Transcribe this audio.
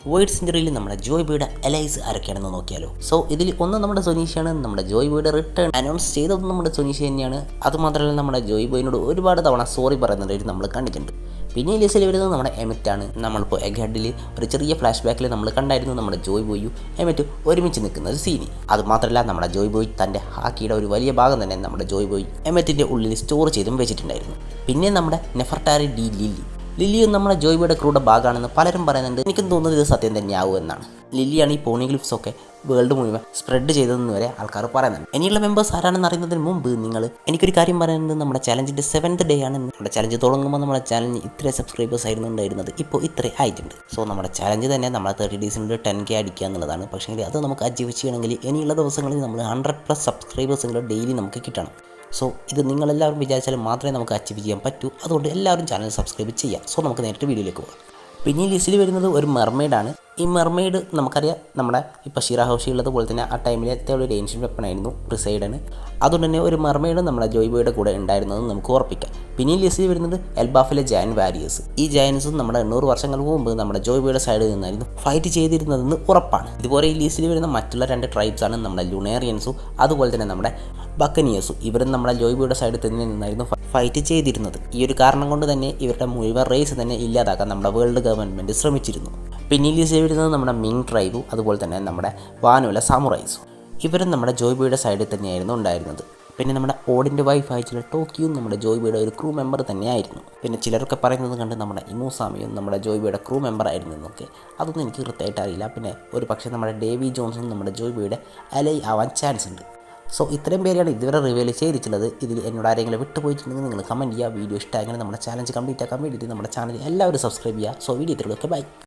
Void സെഞ്ചുറിയിൽ നമ്മുടെ ജോയ് ബോയുടെ അലൈസ് ആരൊക്കെയാണെന്ന് നോക്കിയാലോ. So ഇതിൽ ഒന്ന് നമ്മുടെ സൊനീഷയാണ്. നമ്മുടെ ജോയ് ബോയുടെ റിട്ടേൺ അനൗൺസ് ചെയ്തത് നമ്മുടെ സൊനീഷ തന്നെയാണ്. അതുമാത്രമല്ല നമ്മുടെ ജോയ് ബോയിനോട് ഒരുപാട് തവണ സോറി പറയുന്നതായിട്ട് നമ്മൾ കണ്ടിട്ടുണ്ട്. പിന്നെ ഈ ലിസ്റ്റിൽ വരുന്നത് നമ്മുടെ എമിറ്റാണ്. നമ്മളിപ്പോൾ എഗ് ഒരു ചെറിയ ഫ്ലാഷ് ബാക്കിൽ നമ്മൾ കണ്ടായിരുന്നു നമ്മുടെ ജോയ് ബോയും എമിറ്റും ഒരുമിച്ച് നിൽക്കുന്ന ഒരു സീനി. അതുമാത്രമല്ല നമ്മുടെ ജോയ് ബോയ് തൻ്റെ ഹാക്കിയുടെ ഒരു വലിയ ഭാഗം തന്നെ നമ്മുടെ ജോയ് ബോയ് എമിറ്റിൻ്റെ ഉള്ളിൽ സ്റ്റോർ ചെയ്തും വെച്ചിട്ടുണ്ടായിരുന്നു. പിന്നെ നമ്മുടെ നെഫർട്ടാരി ഡി ലില്ലിയും നമ്മുടെ ജോയ് ബോയുടെ ക്രൂയുടെ ഭാഗമാണെന്ന് പലരും പറയുന്നുണ്ട്. എനിക്കും തോന്നുന്നത് ഇത് സത്യം തന്നെയാവും എന്നാണ്. ലില്ലിയാണ് ഈ പോണിഗ്ലിഫ്സ് ഒക്കെ വേൾഡ് മുഴുവൻ സ്പ്രെഡ് ചെയ്തതെന്ന് വരെ ആൾക്കാർ പറയുന്നുണ്ട്. ഇനിയുള്ള മെമ്പേഴ്സ് ആരാണെന്ന് അറിയുന്നതിന് മുമ്പ് എനിക്കൊരു കാര്യം പറയുന്നത്, നമ്മുടെ ചലഞ്ചിൻ്റെ 7th ഡേ ആണ്. നമ്മുടെ ചലഞ്ച് തുടങ്ങുമ്പോൾ നമ്മുടെ ചലഞ്ച് ഇത്ര സബ്സ്ക്രൈബേഴ്സ് ആയിരുന്നു ഉണ്ടായിരുന്നത്, ഇപ്പോൾ ഇത്ര ആയിട്ടുണ്ട്. സോ നമ്മുടെ ചലഞ്ച് തന്നെ നമ്മളെ 30 ഡേയ്സിനുള്ളിൽ 10K അടിക്കുക എന്നുള്ളതാണ്. പക്ഷേ അത് നമുക്ക് അച്ചീവ് ചെയ്യണമെങ്കിൽ ഇനിയുള്ള ദിവസങ്ങളിൽ നമ്മൾ 100+ സബ്സ്ക്രൈബേഴ്സെങ്കിലും ഡെയിലി നമുക്ക് കിട്ടണം. സോ ഇത് നിങ്ങളെല്ലാവരും വിചാരിച്ചാലും മാത്രമേ നമുക്ക് അച്ചീവ് ചെയ്യാൻ പറ്റൂ. അതുകൊണ്ട് എല്ലാവരും ചാനൽ സബ്സ്ക്രൈബ് ചെയ്യാം. സോ നമുക്ക് നേരിട്ട് വീഡിയോയിലേക്ക് പോകാം. പിന്നെ ഈ ലിസ്റ്റിൽ വരുന്നത് ഒരു മെർമെയ്ഡാണ്. ഈ മെർമെയ്ഡ് നമുക്കറിയാം, നമ്മുടെ ഇപ്പോൾ ഷിറാഹോഷി ഉള്ളതുപോലെ തന്നെ ആ ടൈമിലത്തെ ഒരു ഏൻഷ്യൻ വെപ്പണായിരുന്നു പ്രിസൈഡന്. അതുകൊണ്ട് തന്നെ ഒരു മെർമെയ്ഡ് നമ്മുടെ ജോയ് ബോയുടെ കൂടെ ഉണ്ടായിരുന്നതെന്ന് നമുക്ക് ഉറപ്പിക്കാം. പിന്നെ ഈ ലിസ്റ്റിൽ വരുന്നത് എൽബാഫിലെ ജയൻ വാരിയേഴ്സ്. ഈ ജയൻസും നമ്മുടെ 800 വർഷങ്ങൾക്ക് മുമ്പ് നമ്മുടെ ജോയ് ബോയുടെ സൈഡിൽ നിന്നായിരുന്നു ഫൈറ്റ് ചെയ്തിരുന്നതെന്ന് ഉറപ്പാണ്. ഇതുപോലെ ഈ ലിസ്റ്റിൽ വരുന്ന മറ്റുള്ള 2 ട്രൈബ്സാണ് നമ്മുടെ ലുണേറിയൻസും അതുപോലെ തന്നെ നമ്മുടെ ബക്കനിയേഴ്സും. ഇവരും നമ്മുടെ ജോയ് ബോയുടെ സൈഡിൽ തന്നെ നിന്നായിരുന്നു ഫൈറ്റ് ചെയ്തിരുന്നത്. ഈ ഒരു കാരണം കൊണ്ട് തന്നെ ഇവരുടെ മുഴുവൻ റേസ് തന്നെ ഇല്ലാതാക്കാൻ നമ്മുടെ വേൾഡ് ഗവൺമെൻറ് ശ്രമിച്ചിരുന്നു. പിന്നെ ഈ ലിസ്റ്റിൽ വരുന്നത് നമ്മുടെ മിങ് ട്രൈബും അതുപോലെ തന്നെ നമ്മുടെ വാനുല സാമുറൈസും. ഇവരും നമ്മുടെ ജോയ് ബോയുടെ സൈഡിൽ തന്നെയായിരുന്നു ഉണ്ടായിരുന്നത്. പിന്നെ നമ്മുടെ ഓഡിൻ്റെ വൈഫ് ആയിട്ടുള്ള ടോക്കിയും നമ്മുടെ ജോയ് ബോയുടെ ഒരു ക്രൂ മെമ്പർ തന്നെയായിരുന്നു. പിന്നെ ചിലരൊക്കെ പറയുന്നത് കണ്ട് നമ്മുടെ ഇമോസാമിയും നമ്മുടെ ജോയ് ബോയുടെ ക്രൂ മെമ്പർ ആയിരുന്നു എന്നൊക്കെ. അതൊന്നും എനിക്ക് കൃത്യമായിട്ട് അറിയില്ല. പിന്നെ ഒരു പക്ഷേ നമ്മുടെ ഡേവി ജോൺസും നമ്മുടെ ജോയ് ബോയുടെ അലൈ ആവാൻ ചാൻസ് ഉണ്ട്. സോ ഇത്രയും പേരെയാണ് ഇതുവരെ റിവീൽ ചെയ്തിട്ടുള്ളത്. ഇതിൽ എന്നോട് ആരെങ്കിലും വിട്ടുപോയിട്ടുണ്ടെങ്കിൽ നിങ്ങൾ കമൻറ്റ് ചെയ്യുക. വീഡിയോ ഇഷ്ടമായെങ്കിൽ നമ്മുടെ ചാലഞ്ച് കംപ്ലീറ്റ് ആക്കാൻ വേണ്ടിയിട്ട് നമ്മുടെ ചാനൽ എല്ലാവരും സബ്സ്ക്രൈബ് ചെയ്യുക. സോ വീഡിയോ ഇത്രയൊക്കെ ബൈ.